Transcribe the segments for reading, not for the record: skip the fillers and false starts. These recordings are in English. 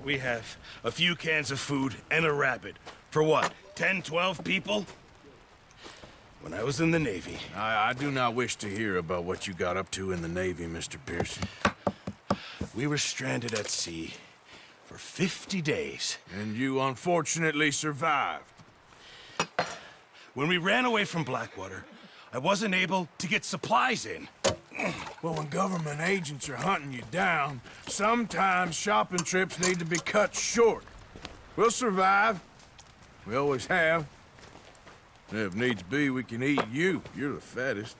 we have a few cans of food and a rabbit. For what, 10, 12 people? When I was in the Navy... I do not wish to hear about what you got up to in the Navy, Mr. Pearson. We were stranded at sea for 50 days. And you unfortunately survived. When we ran away from Blackwater, I wasn't able to get supplies in. Well, when government agents are hunting you down, sometimes shopping trips need to be cut short. We'll survive. We always have. If needs be, we can eat you. You're the fattest.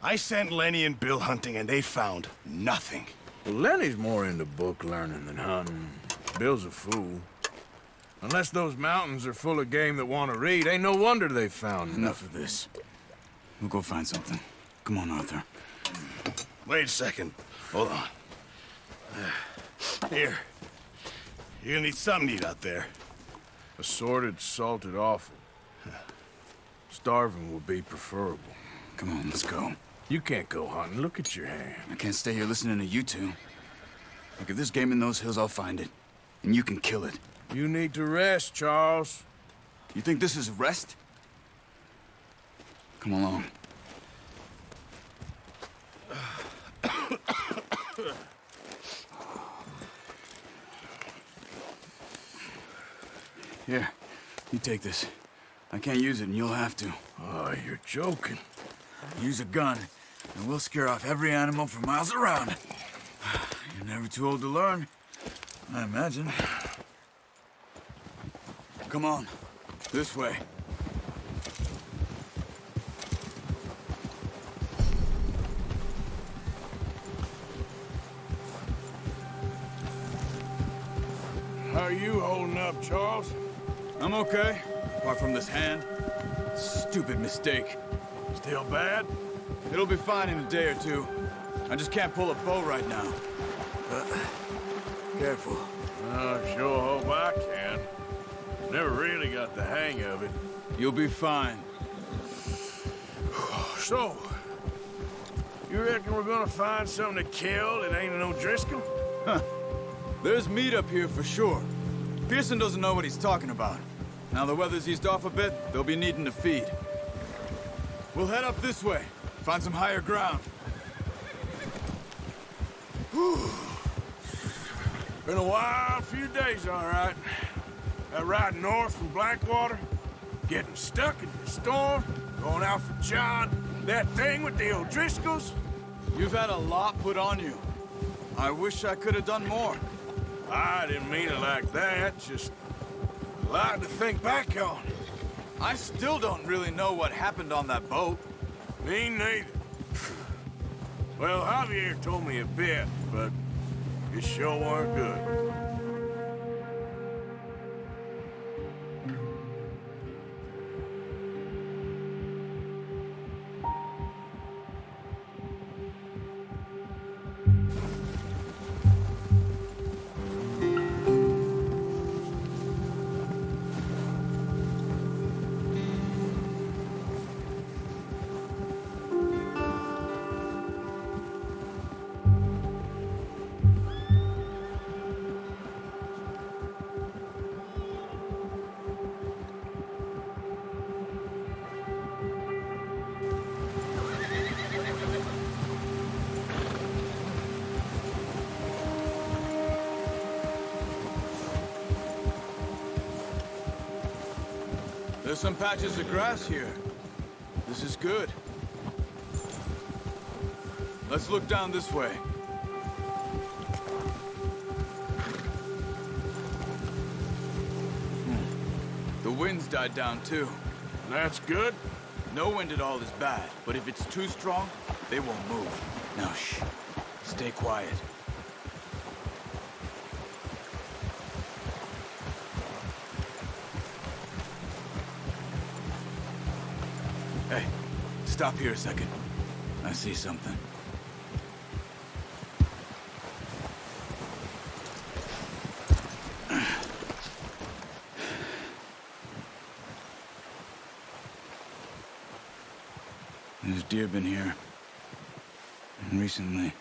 I sent Lenny and Bill hunting, and they found nothing. Well, Lenny's more into book learning than hunting. Bill's a fool. Unless those mountains are full of game that want to read, ain't no wonder they found Enough of this. We'll go find something. Come on, Arthur. Wait a second. Hold on. Here. You're gonna need something to eat out there. Assorted, salted offal. Starving would be preferable. Come on, let's go. You can't go hunting. Look at your hand. I can't stay here listening to you two. Look, if there's game in those hills, I'll find it. And you can kill it. You need to rest, Charles. You think this is rest? Come along. Here, you take this. I can't use it, and you'll have to. Oh, you're joking. Use a gun, and we'll scare off every animal for miles around. You're never too old to learn, I imagine. Come on, this way. How are you holding up, Charles? I'm okay, apart from this hand. Stupid mistake. Still bad? It'll be fine in a day or two. I just can't pull a bow right now. Careful. I sure hope I can. Never really got the hang of it. You'll be fine. So, you reckon we're gonna find something to kill that ain't no Driscoll? There's meat up here for sure. Pearson doesn't know what he's talking about. Now the weather's eased off a bit, they'll be needing to feed. We'll head up this way, find some higher ground. Been a wild few days, all right. That ride north from Blackwater, getting stuck in the storm, going out for John, that thing with the O'Driscolls. You've had a lot put on you. I wish I could have done more. I didn't mean it like that, just a lot to think back on. I still don't really know what happened on that boat. Me neither. Well, Javier told me a bit, but it sure weren't good. There's some patches of grass here. This is good. Let's look down this way. The wind's died down too. That's good. No wind at all is bad, but if it's too strong, they won't move. Now shh. Stay quiet. Hey, stop here a second. I see something. There's deer been here. And recently.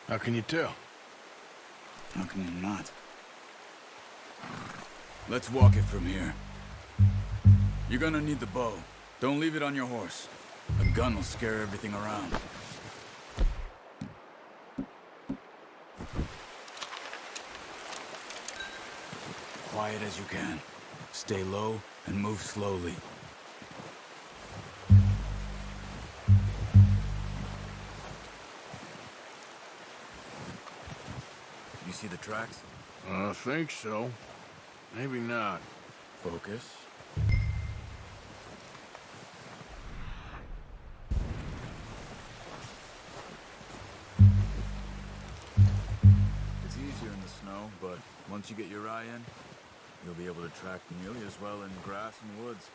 How can you tell? How can you not? Let's walk it from here. You're gonna need the bow. Don't leave it on your horse. A gun will scare everything around. Quiet as you can. Stay low and move slowly. You see the tracks? I think so. Maybe not. Focus. It's easier in the snow, but once you get your eye in, you'll be able to track nearly as well in grass and woods.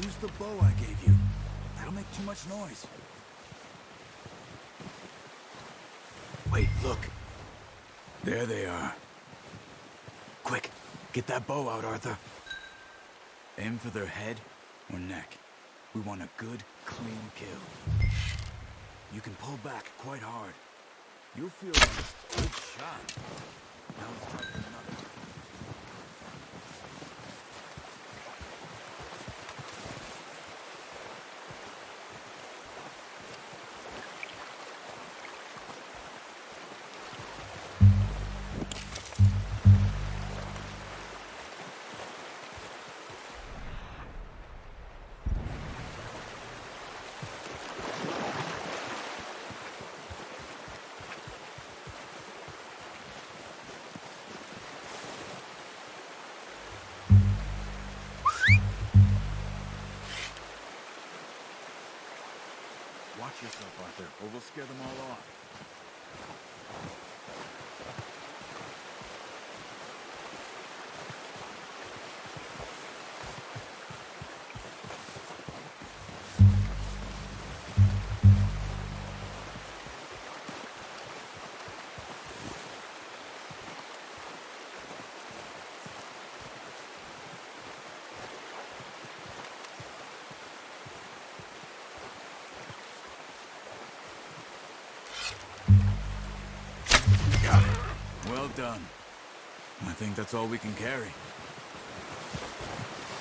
Use the bow I gave you. That'll make too much noise. Wait, look. There they are. Quick, get that bow out, Arthur. Aim for their head or neck. We want a good, clean kill. You can pull back quite hard. You'll feel like a good shot. Now let's try for another. Watch yourself, Arthur, or we'll scare them all off. Well done. I think that's all we can carry.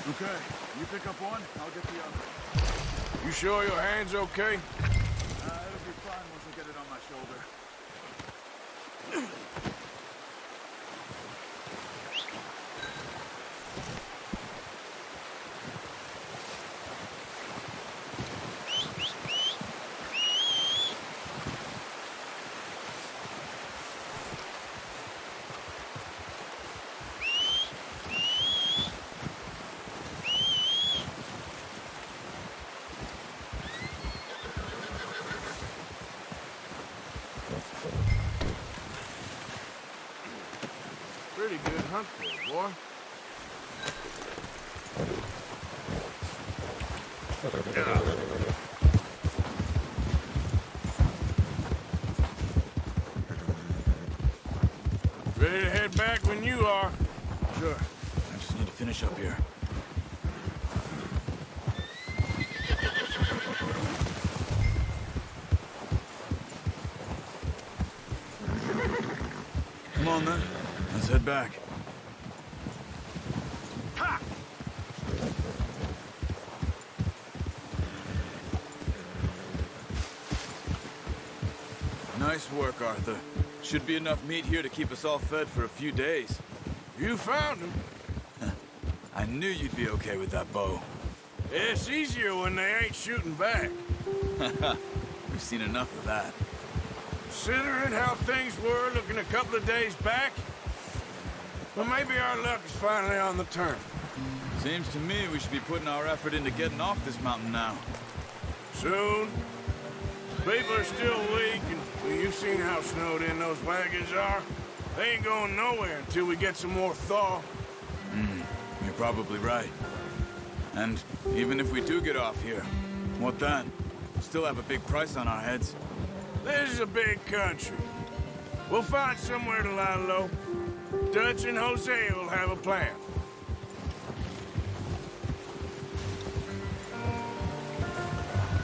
Okay, you pick up one, I'll get the other. You sure your hand's okay? It'll be fine once I get it on my shoulder. Pretty good hunt there, boy. Ready to head back when you are. Sure. I just need to finish up here. Come on, then. Let's head back. Ha! Nice work, Arthur. Should be enough meat here to keep us all fed for a few days. You found him. I knew you'd be okay with that bow. It's easier when they ain't shooting back. We've seen enough of that. Considering how things were looking a couple of days back, well, maybe our luck is finally on the turn. Seems to me we should be putting our effort into getting off this mountain now. Soon. People are still weak, and well, you've seen how snowed in those wagons are. They ain't going nowhere until we get some more thaw. You're probably right. And even if we do get off here, what then? Still have a big price on our heads. This is a big country. We'll find somewhere to lie low. Dutch and Hosea will have a plan.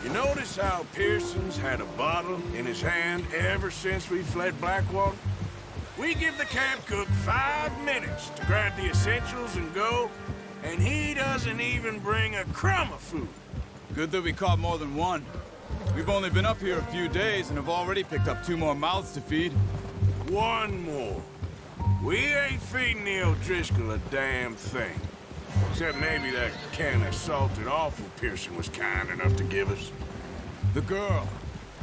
You notice how Pearson's had a bottle in his hand ever since we fled Blackwater? We give the camp cook 5 minutes to grab the essentials and go, and he doesn't even bring a crumb of food. Good that we caught more than one. We've only been up here a few days and have already picked up 2 more mouths to feed. 1 more. We ain't feeding the O'Driscoll a damn thing. Except maybe that can of salted offal Pearson was kind enough to give us. The girl.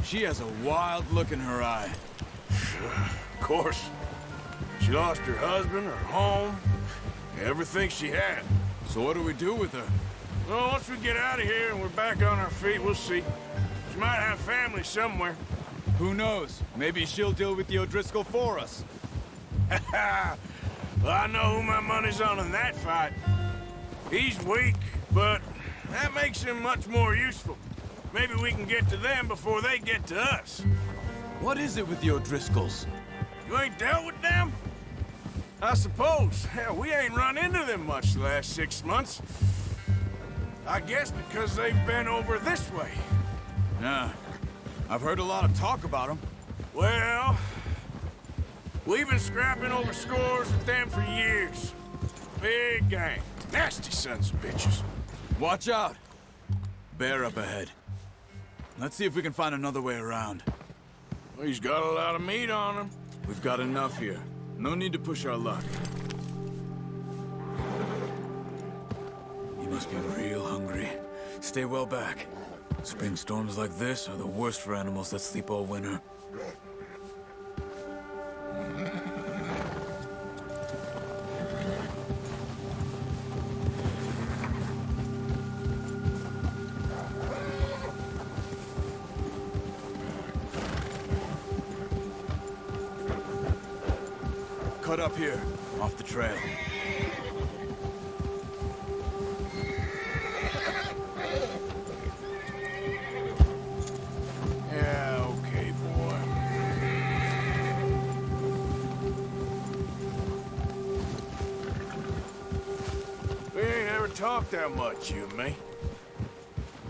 She has a wild look in her eye. Of course. She lost her husband, her home, everything she had. So what do we do with her? Well, once we get out of here and we're back on our feet, we'll see. She might have family somewhere. Who knows? Maybe she'll deal with the O'Driscoll for us. Well, I know who my money's on in that fight. He's weak, but that makes him much more useful. Maybe we can get to them before they get to us. What is it with the O'Driscolls? You ain't dealt with them? I suppose. Hell, we ain't run into them much the last 6 months. I guess because they've been over this way. Yeah. I've heard a lot of talk about them. Well, we've been scrapping over scores with them for years. Big gang. Nasty sons of bitches. Watch out. Bear up ahead. Let's see if we can find another way around. Well, he's got a lot of meat on him. We've got enough here. No need to push our luck. You must be real hungry. Stay well back. Spring storms like this are the worst for animals that sleep all winter. Cut up here, off the trail. Yeah, okay, boy. We ain't ever talked that much, you and me.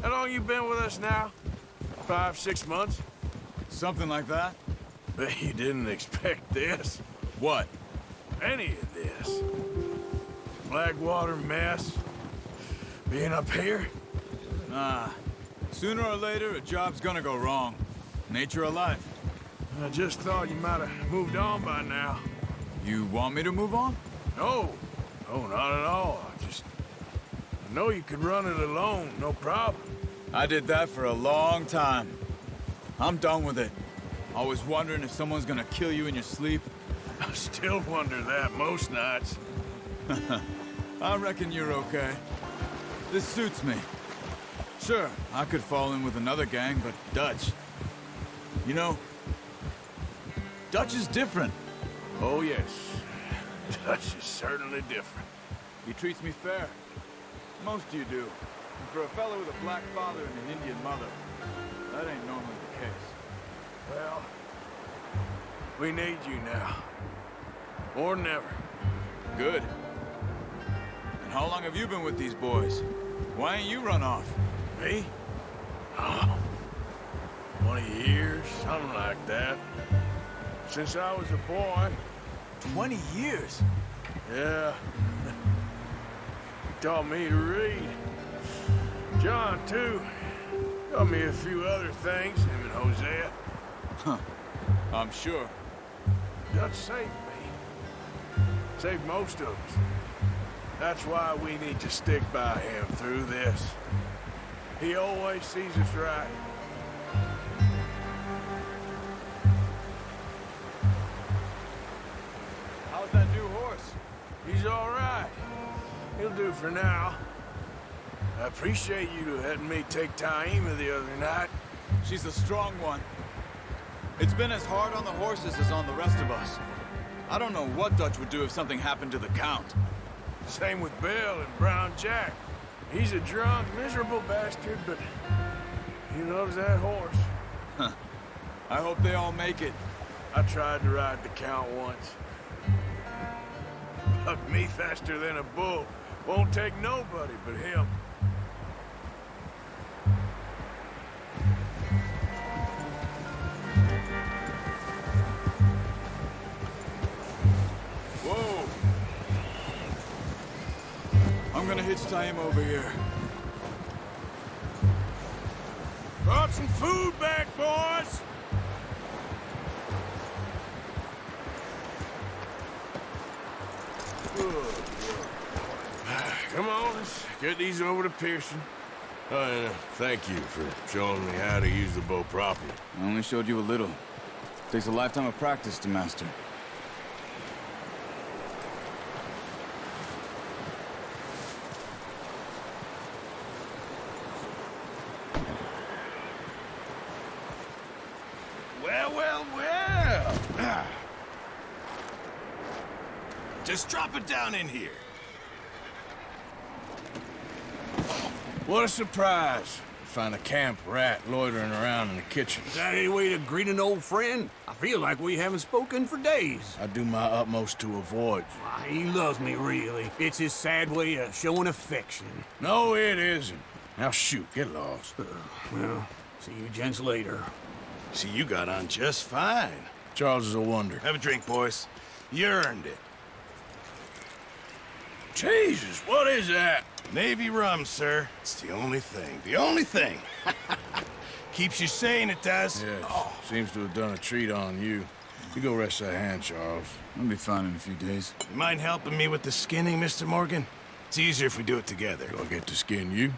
How long you been with us now? 5, 6 months? Something like that? Bet you didn't expect this. What? Any of this. Blackwater mess. Being up here? Nah. Sooner or later, a job's gonna go wrong. Nature of life. I just thought you might have moved on by now. You want me to move on? No. No, not at all. I know you could run it alone, no problem. I did that for a long time. I'm done with it. Always wondering if someone's gonna kill you in your sleep. I still wonder that most nights. I reckon you're okay. This suits me. Sure, I could fall in with another gang, but Dutch... You know, Dutch is different. Oh, yes. Dutch is certainly different. He treats me fair. Most of you do. And for a fellow with a black father and an Indian mother, that ain't normally the case. Well, we need you now. More than ever. Good. And how long have you been with these boys? Why ain't you run off? Me? Oh, 20 years, something like that. Since I was a boy. 20 years? Yeah. He taught me to read. John, too. Taught me a few other things, him and Hosea. Huh. I'm sure. Dutch saved me. Saved most of us. That's why we need to stick by him through this. He always sees us right. How's that new horse? He's all right. He'll do for now. I appreciate you letting me take Taima the other night. She's a strong one. It's been as hard on the horses as on the rest of us. I don't know what Dutch would do if something happened to the Count. Same with Bill and Brown Jack. He's a drunk, miserable bastard, but he loves that horse. Huh. I hope they all make it. I tried to ride the Count once. Bucked me faster than a bull. Won't take nobody but him. Whoa! I'm gonna hitch tie him over here. Brought some food back, boys! Come on, let's get these over to Pearson. Oh, and thank you for showing me how to use the bow properly. I only showed you a little. Takes a lifetime of practice to master. Well. Just drop it down in here. What a surprise. Find a camp rat loitering around in the kitchen. Is that any way to greet an old friend? I feel like we haven't spoken for days. I do my utmost to avoid you. Why, he loves me, really. It's his sad way of showing affection. No, it isn't. Now shoot, get lost. Well, see you gents later. See, you got on just fine. Charles is a wonder. Have a drink, boys. You earned it. Jesus, what is that? Navy rum, sir. It's the only thing. The only thing. Keeps you sane, it does. Yes, seems to have done a treat on you. You go rest that hand, Charles. I'll be fine in a few days. You mind helping me with the skinning, Mr. Morgan? It's easier if we do it together. Do I get to skin you?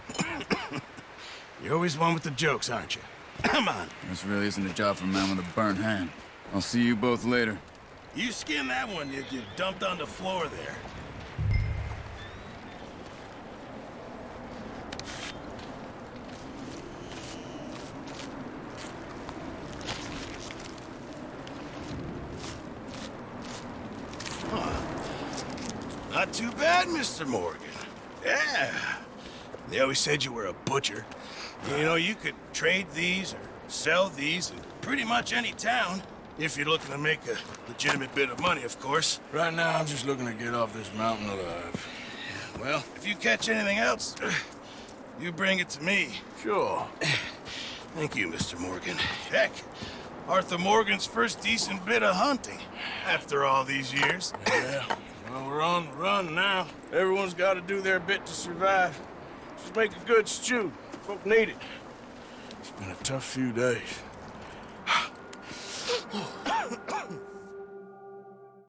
You're always one with the jokes, aren't you? Come on. This really isn't a job for a man with a burnt hand. I'll see you both later. You skin that one you dumped on the floor there. Not too bad, Mr. Morgan. Yeah. They always said you were a butcher. You know, you could trade these or sell these in pretty much any town. If you're looking to make a legitimate bit of money, of course. Right now, I'm just looking to get off this mountain alive. Well, if you catch anything else, you bring it to me. Sure. Thank you, Mr. Morgan. Heck, Arthur Morgan's first decent bit of hunting after all these years. Yeah. Well, we're on the run now. Everyone's got to do their bit to survive. Just make a good stew. Folk need it. It's been a tough few days.